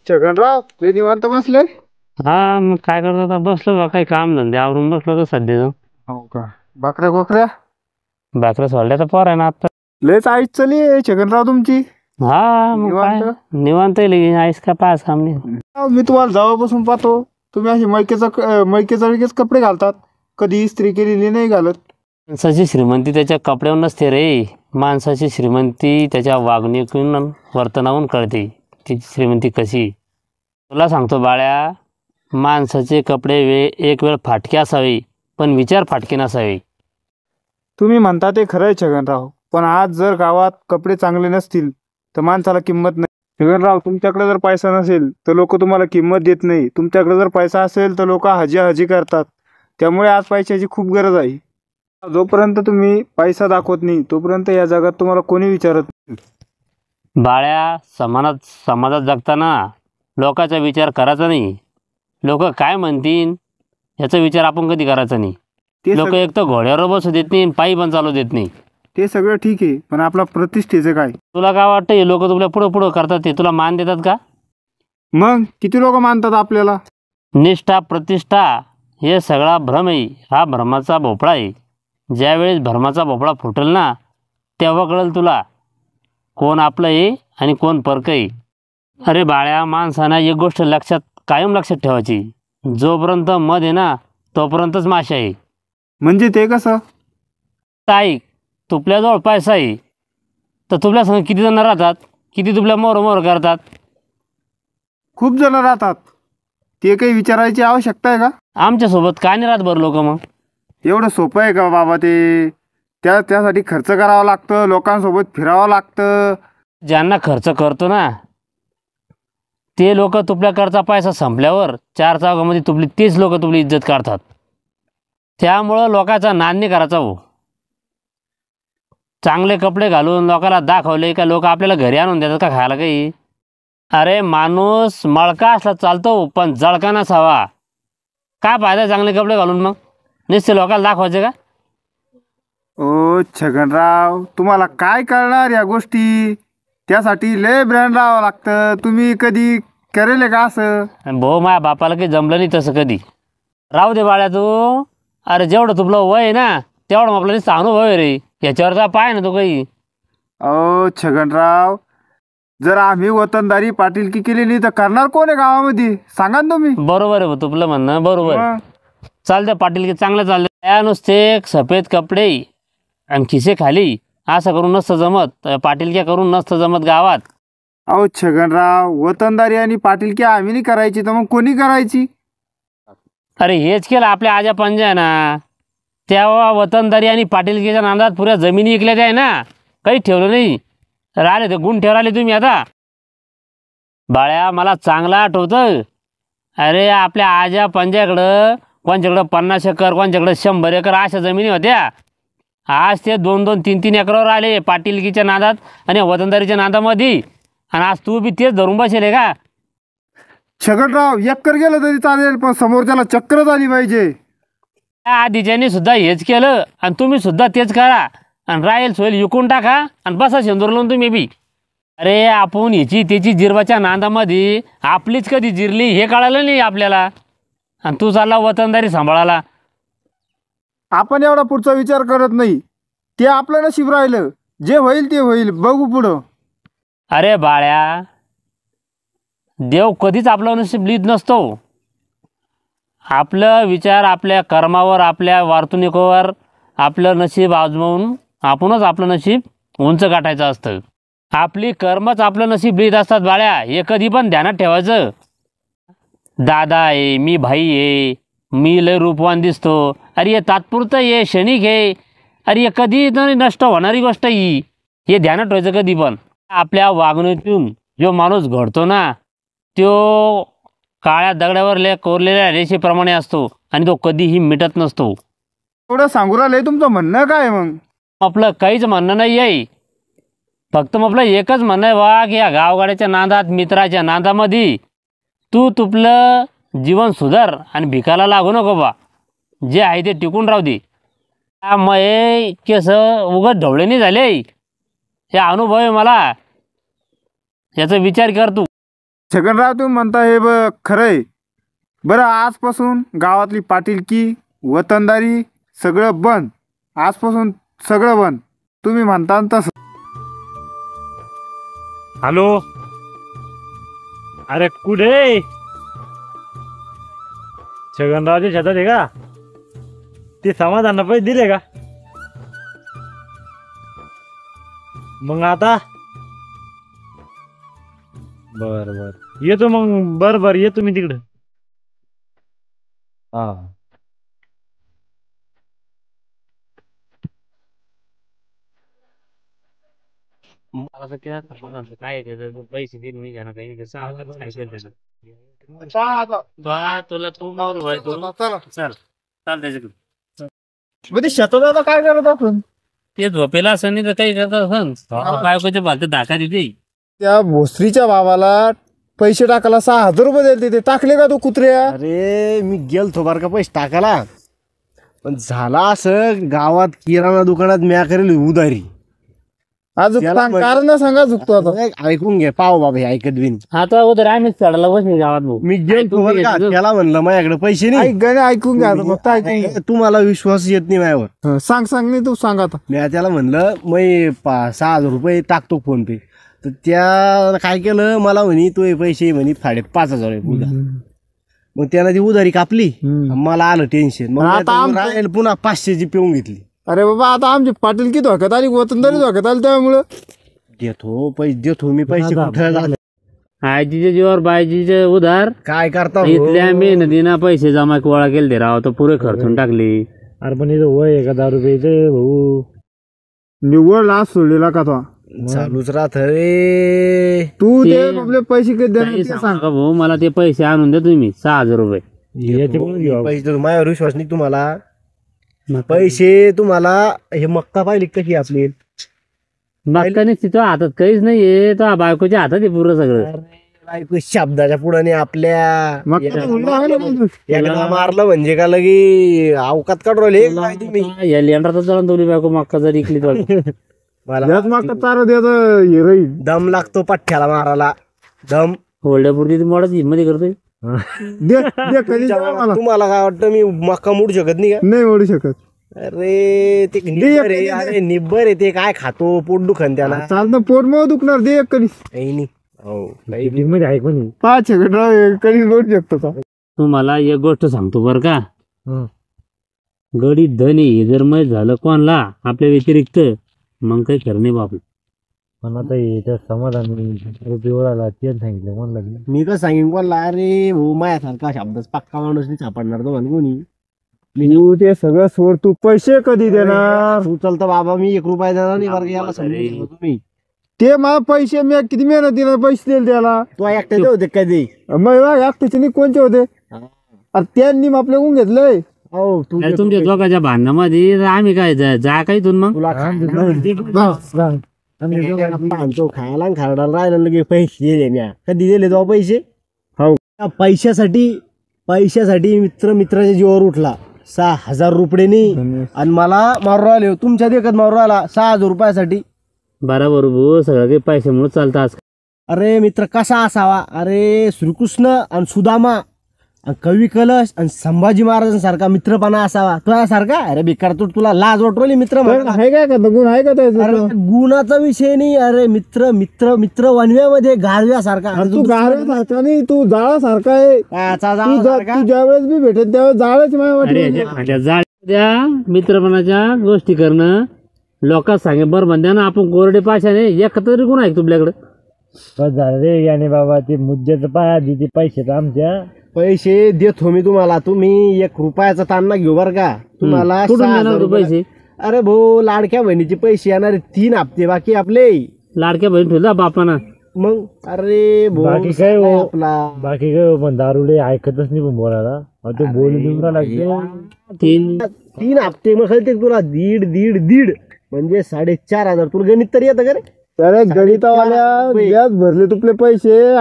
छगनराव ते निवांत बसले. हा, मग काय करतो आता? बसलो बा, काही काम धंदे आवरून बसलो तर सध्या. हो का? बकऱ्या गोकऱ्या बाकरं सोडल्या तर पोर आहे ना आता. लयच आईच चली आहे छगनराव तुमची. हा, मग काय निवांत. निवांत येईल आईस का पास काम नाही. मी तुम्हाला जवळपासून पाहतो, तुम्ही असे मैकेचा कपडे घालतात, कधी इस्त्री केलेली नाही घालत. माणसाची श्रीमंती त्याच्या कपड्यावर नसते रे. माणसाची श्रीमंती त्याच्या वागणुकीतून वर्तनावून कळते. तिची श्रीमंती कशी तुला सांगतो बाळ्या. माणसाचे कपडे एक वेळ फाटके असावे, पण विचार फाटके नसावे. तुम्ही म्हणता ते खरं आहे छगनराव, पण आज जर गावात कपडे चांगले नसतील तर माणसाला किंमत नाही. छगनराव, तुमच्याकडे जर पैसा नसेल तर लोक तुम्हाला किंमत देत नाही. तुमच्याकडे जर पैसा असेल तर लोक हजी करतात. त्यामुळे आज पैशाची खूप गरज आहे. जोपर्यंत तुम्ही पैसा दाखवत नाही तोपर्यंत या जगात तुम्हाला कोणी विचारत नाही. बाळ्या, समाजात जगताना लोकांचा विचार करायचा नाही. लोक काय म्हणतील याचा विचार आपण कधी करायचा नाही. लोक एक तर घोड्यावर बसू देत नाही, पायी पण चालू देत नाही. ते सगळं ठीक आहे, पण आपला प्रतिष्ठेचं काय? तुला काय वाटतं हे लोक तुला पुढं करतात ते तुला मान देतात का? मग किती लोक मानतात आपल्याला? निष्ठा प्रतिष्ठा हे सगळा भ्रम आहे. हा भ्रमाचा भोपळा आहे. ज्यावेळेस भ्रमाचा भोपळा फुटेल ना, तेव्हा कळेल तुला कोण आपलं आहे आणि कोण परक आहे. अरे बाळ्या, माणसानं एक गोष्ट कायम लक्षात ठेवायची. जोपर्यंत मध आहे ना तोपर्यंतच माशा आहे. म्हणजे ते कसं? ऐक, तुपल्याजवळ पैसा आहे तर तुपल्या संग किती जण राहतात? किती तुपल्या मोर करतात? खूप जण राहतात. ते काही विचारायची आवश्यकता आहे का? आमच्यासोबत काय नाही राहत बरं लोक? मग एवढं सोपं आहे का बाबा ते? त्यासाठी खर्च करावा लागतं, लोकांसोबत फिरावं लागतं. ज्यांना खर्च करतो ना ते लोक तुपल्याकडचा पैसा संपल्यावर चार चौघामध्ये तेच लोक तुपली इज्जत काढतात. त्यामुळं लोकांचा नाद नाही करायचा हो. चांगले कपडे घालून लोकांना दाखवले का लोक आपल्याला घरी आणून देतात का खायला काही? अरे माणूस मळका असला चालतो, पण जळका नसावा. काय फायदा चांगले कपडे घालून? मग नुसते लोकांना दाखवायचे का? ओ छगनराव, तुम्हाला काय कळणार या गोष्टी? त्यासाठी लय ब्रँड राहावं लागतं. तुम्ही कधी करेल का असं? भाऊ, माझ्या बापाला काही जमलं नाही तसं कधी. राहू दे बाळ्या तू. अरे जेवढं तुपलं वय आहे ना तेवढं आपला नुसता अनुभव आहे रे. याच्यावर पाय ना तू काही. अहो छगनराव, जर आम्ही वतनदारी पाटीलकी केली नाही तर करणार कोण आहे गावामध्ये? सांगा ना तुम्ही. बरोबर आहे तुपलं म्हणणं, बरोबर. चालतं पाटीलकी चांगलं चाललं. त्या नुसते सफेद कपडे आणि खिसे खाली असं करून नसतं जमत. पाटीलक्या करून नसतं जमत गावात. अहो छगनराव, वतनदारी आणि पाटीलकी आम्ही नाही करायची तर मग कोणी करायची? अरे हेच केलं आपल्या आजा पंजा ना. तेव्हा वतनदारी आणि पाटीलकीच्या नांदात पुऱ्या जमिनी विकल्या आहे ना, काही ठेवलं नाही. राहिले ते गुण ठेवले तुम्ही आता. बाळ्या, मला चांगलं आठवतं. अरे आपल्या आजा पंजाकडं कोणच्याकडं 50 एकर, कोणच्याकडं 100 एकर अशा जमिनी होत्या. आज ते 2-2, 3-3 एकरावर आले पाटीलकीच्या नादात आणि वतनदारीच्या नादामध्ये. आणि आज तू बी तेच धरून बसेल का? छगनराव, एकर गेलं तरी चालेल, पण समोरच्याला चक्कर आली पाहिजे. आधीच्यानी सुद्धा हेच केलं आणि तुम्ही सुद्धा तेच करा. आणि राहील सोयल विकून टाका आणि बसा शेंदूरला तुम्ही बी. अरे आपण ह्याची त्याची जिरवाच्या नांदामध्ये आपलीच कधी जिरली हे कळालं नाही आपल्याला. आणि तू चालला वतनदारी सांभाळायला. आपण एवढा पुढचा विचार करत नाही. ते आपलं नशीब राहिलं. जे होईल ते होईल, बघू पुढं. अरे बाळ्या, देव कधीच आपलं नशीब लिहित नसतो. आपलं विचार आपल्या कर्मावर, आपल्या वर्तणुकीवर आपलं नशीब आजमावून आपणच आपलं नशीब उंच गाठायचं असतं. आपली कर्मच आपलं नशीब लिहित असतात बाळ्या. हे कधी पण ध्यानात ठेवायचं. दादा आहे, मी भाई आहे, मी लय रूपवान दिसतो. अरे हे तात्पुरतं, हे क्षणिक आहे. अरे हे कधी नष्ट होणारी गोष्ट ही. हे ध्यानात ठेवायचं कधी पण. आपल्या वागणुकीतून जो माणूस घडतो ना तो काळ्या दगडावर कोरलेल्या रेषेप्रमाणे असतो आणि तो कधीही मिटत नसतो. एवढं सांगू राहिलंय, तुमचं म्हणणं काय मग? आपलं काहीच म्हणणं नाही आहे. फक्त आपलं एकच म्हणणं आहे वा की या गावगाड्याच्या नादात, मित्राच्या नादामध्ये तू तुपलं जीवन सुधार आणि भिकाला लागू नको बा. जे आहे ते टिकून राहू दे. मग केस उगाच ढवळे नाही झाले. हे अनुभव आहे मला. याचा विचार कर तू. छगनराव तुम्ही म्हणता हे खरंय. बरं आजपासून गावातली पाटीलकी वतनदारी सगळं बंद. आजपासून सगळं बंद. तुम्ही म्हणता तसं. हॅलो, अरे कुठे छगनरावच्या शेतात आहे का? ते समाधान पैसे दिले का? मग आता बर बर येतो मग. बर येतो मी तिकडं. हा काय पैसे देईन मी घ्या काही तुला तू चल चाल त्याच्याकडे. शेतात आता काय करत आपण? ते झोपेला असं नाही तर काही करतात असं बायकोच्या भालते धाका देते. त्या भोसरीच्या भावाला पैसे टाकायला 6,000 रुपये दिले. ते टाकले का तू कुत्र्या? अरे मी गेलतो बरं का पैसे टाकायला, पण झाला असं गावात किराणा दुकानात म्या करेल उधारी. आज कारण सांगा झुकतो आता. ऐकून घे पाव बाबा, हे ऐकत बिन. आता उदर आम्हीच चढायला बसले गावात भाऊ. मी गेलतो बरं का, त्याला म्हणलं माझ्याकडे पैसे नाही. ऐकून घ्या फक्त ऐकून घ्या. तुम्हाला विश्वास येत नाही माझ्यावर. सांग नाही तू सांग आता. मी त्याला म्हणलं मी 6,000 रुपये टाकतो फोन पे. तर त्या काय केलं, मला म्हणे तू हे पैसे म्हणे 5,500 आहे उधार. मग त्याला ती उधारी कापली. मला आलं टेन्शन. मग आता राहील पुन्हा 500ची पिऊन घेतली. अरे बाबा आता आमची पाटील की धोक्यात आली, वतनदारी धोक्यात आली. त्यामुळं देतो पैसे, देतो मी पैसे. कुठं झाले आजीच्या जीवावर बायजीचे उधार काय करता हो? इथल्या मेहनतीना पैसे जमा गोळा केले ते राव, तर पुरे खर्चून टाकले. अरे पण इथं वय आहे का 10 रुपये भाऊ? निव्वळ लाच सोडलेला का तो? चालूच राहत रे. तू ते- ते आपले पैसे किती देणार काही ते सांगू सांग. का भाऊ, मला ते पैसे आणून द्या तुम्ही 6,000 रुपये. याच्याकडून घेऊ आपण. पैसे देतो. माझ्यावर विश्वास नाही तुम्हाला. पैसे तुम्हाला हे मक्का पाहिली कशी आपली बायकाने तिथं हातात काहीच नाहीये, तर बायकोच्या हातात आहे पुरं सगळं. बायको शब्दाच्या पुढे नाही आपल्या. मग काय म्हणलं आहे ना मग? एकदा मारलं म्हणजे का लगी अवकात काढवले तुम्ही. या लेंडराचा जळण दोन्ही बायको मक्का जर इकली तर मला याच मागचा चारा द्यायचं हे राहील. दम लागतो पठ्ठ्याला मारायला. दम. होल्ड्यापुरती मोडाची हिंमत करतोय. दे कधी द्या मला. तुम्हाला काय वाटतं मी मक्का मोडू शकत नाही का? नाही ओढू शकत. अरे ते निब्बर आहे. अरे निब्बर आहे ते. काय खातो पोट दुखन त्याला. चालतं पोट मग दुखणार. दे एक कधी. नाही हो मध्ये आहे कोणी? 5 सेकंड कधी ओढू शकतो का? तुम्हाला एक गोष्ट सांगतो बरं का, हं. गडी धनी हे जर मग झालं कोणला आपल्या व्यतिरिक्त, मग काही खरं नाही बापू. पण आता त्या समाधान रुपये तेच सांगितलं म्हणलं. मी कसं सांगेन कोणाला. अरे भाऊ माझ्यासारखा शब्दाच पक्का माणूस नाही सापडणार तो म्हणून कोणी. तू ते सगळं सोड. तू पैसे कधी देणार? तू चलतं बाबा मी 1 रुपया देणार नाही बरं का. याला समजून घ्या तुम्ही. ते मला पैसे मी किती मेहनतीनं पैसे दिले त्याला. तो एकट्याचे होते कधी. मग एकट्याचे नाही कोणचे होते? अरे त्यांनी आपल्याकडून घेतलंय. हो तू अरे तुमच्या दोघांच्या भांडणामध्ये आम्ही काय जा काय इथून मग. तुला आणतो खायला आणि खायला राहिलं लगे पैसे दिले म्या. कधी दिले तो पैसे? हो. पैशासाठी मित्राच्या जीवावर उठला. 6,000 रुपये नाही आणि मला मारू राहिले. तुमच्या देखत मारू राहिला 6,000 रुपयासाठी. बरोबर भाऊ, सगळं काही पैशामुळे चालतं आज. अरे मित्र कसा असावा? अरे श्रीकृष्ण आणि सुदामा आणि कवी कलश आणि संभाजी महाराजांसारखा मित्रपणा असावा. तुझ्या सारखा? अरे बेकार तू, तुला लाज वाटवली मित्र म्हणायला? आहे काय का गुण आहे का त्याचा? अरे गुणाचा विषय नाही. अरे मित्र मित्र मित्र वनव्यामध्ये गारव्यासारखा. तू गाऱ्यासारखा नाही, तू जाळासारखा आहे. तू ज्या वेळेस बी भेटेल त्यावेळेस जाळच माझ्या जाळ द्या मित्रपणाच्या गोष्टी करणं, लोकांना सांगे बरं म्हणत्या ना आपण कोरडे पाशाने. एक तरी गुण आहे तुमच्याकडे? बस झालं रे याने बाबा. ते मुद्द्याचं पाय आधी ते पैसे तर आमच्या. पैसे देतो मी तुम्हाला. तुम्ही 1 रुपयाचा ताण घेऊ बर का. तुम्हाला कुठून 6,000 देणार तू रुपये. पैसे? अरे भाऊ लाडक्या बहिणीचे पैसे येणार 3 हप्ते बाकी आपले. लाडक्या बहीण ठेवला बापाना. मग अरे भाऊ बाकी काय हो? आपला बाकी काय पण दारुडे ऐकतच नाही पण बोलायला. तो बोलू देऊन लागते. 3 हप्ते मग खलते तुला. दीड म्हणजे 4,500. तुला गणित तरी येतं का रे? अरे गणितावाल्या व्याज भरले तुपले पैसे.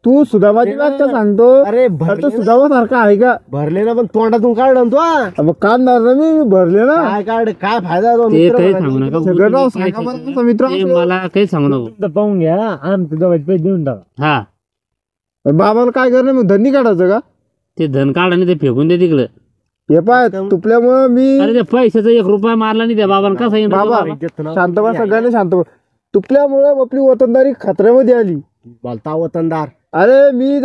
तू सुदामाची वाटतं सांगतो. अरे तो सुदामा सारखा आहे का? भरले ना पण तोंडातून काढलं ना तू हा. मग काढणार ना मी भरले ना. काय काढ काय फायदा तो ते मित्र काही म्हणायचा. सांगू नका. सगळं सांगा बरं तुमचा मित्र ते मला काही सांगू नको. तर पाहून घ्या आमचे दोघांचे पैसे देऊन टाका. हा बाबाला काय करणार मग धनी काढायचं का? ते धन काढ आणि ते फेकून दे तिकडं. हे पाय तुपल्यामुळं मी अरे ते पैशाचा 1 रुपया मारला नाही त्या बाबाला कसा येईल रे बाबा बाबा? शांत बस, सगळ्यांनी शांत बस. तुपल्यामुळं आपली वतनदारी खतऱ्यामध्ये आली. बोलता वतनदार अरे मी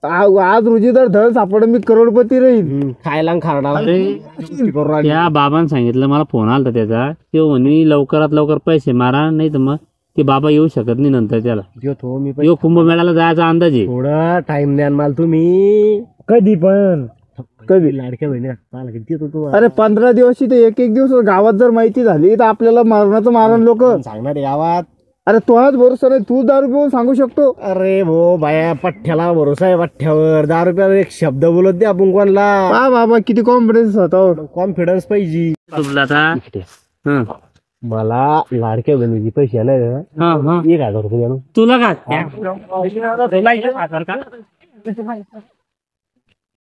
आज रोजी जर धन सापड मी करोडपती राहील. खायला आणि खारडा अरे त्या बाबांनी सांगितलं, मला फोन आला त्याचा, ते म्हणे लवकरात लवकर पैसे मारा, नाही तर मग ते बाबा येऊ शकत नाही नंतर त्याला. देतो मी यो कुंभमेळ्याला जायचा अंदाज आहे. थोडा टाइम द्या मला तुम्ही. कधी पण कधी? लाडक्या बहिणी मला किती देतो तुम्हाला. अरे 15 दिवशी ते एक दिवस गावात जर माहिती झाली तर आपल्याला मारण्याचं मारण लोक. सांगणार आहे गावात. अरे तो हाच भरोसा नाही, तू दारू पिऊन सांगू शकतो. अरे भो बाया, पठ्ठ्याला भरोसा आहे, पठ्ठ्यावर 10 रुपयावर एक शब्द बोलत द्या आपण कोणला. पहा बाबा किती कॉन्फिडन्स स्वतःवर. कॉन्फिडन्स पाहिजे. तुला आता हं. मला लाडक्या बहिणीचे पैसे आले ना, हं, हं. 1000 रुपये आणून. तुला काय